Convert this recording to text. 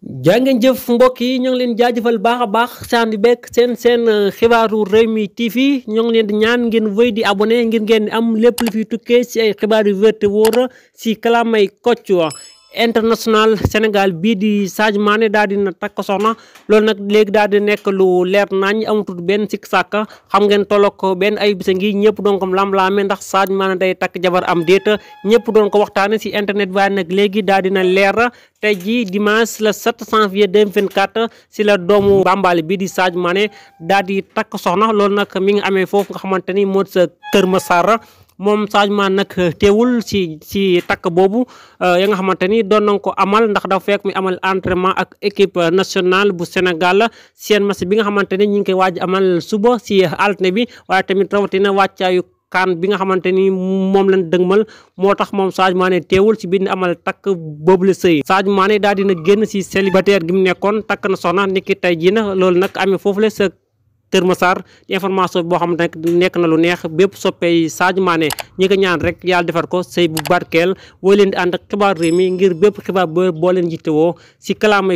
jaa ngeen jëf mbokk yi ñoo ngi leen jaajëfal baax a baax sandi bekk seen xibaaru Rewmi TV ñoo ngi leen di ñaan ngeen wéy di abonné ngir ngeen am lépp lu fi tukkee si ay xibaar yu wér te wóor si kàllaamay Kocc international Sénégal bii di Sadio Mané daal dina takk soxna loolu nag léegi daal di nekk lu leer nañ amatul benn sikk sàkka xam ngeen tolloog benn ay bisa ngi ñëpp doon ko lam-laame ndax Sadio Mané day takk jabar am déet ñëpp doon ko waxtaane si internet bi waaye nag léegi daal dina leer tey jii dimanche le 7 janvier 2024 si la doomu Bambali bii di Sadio Mané daal di takk soxna loolu nag mi ngi amee foofu nga xamante ni moo sa Kër Massar moom Sadio Mané nag teewul si takk boobu ya nga xamante ni doon nañ ko amal ndax dafa fekk mi amal entraînement ak équipe nationale bu Sénégal seen match bi nga xamante ni ñu ngi koy waaj amal suba si altine bi waaye tamit rawatina wàccaayu kaan bi nga xamante ni moom lañ dëgmal moo tax moom Sadio Mané teewul si biir ni amal takk boobu la sëy Sadio Mané daal dina génn si célibataire gi mu nekkoon takk na soxna niki tey jii na loolu nag amee foofu la sa Kër Massar information boo xam ne nekk na lu neex bépp soppey Sadio Mané ñi ko ñaan rek yàlla defar ko sëy bu barkeel woo leen di ànd ak xibaar Rewmi ngir bépp xibaar boo leen jiite woo si kàllaamay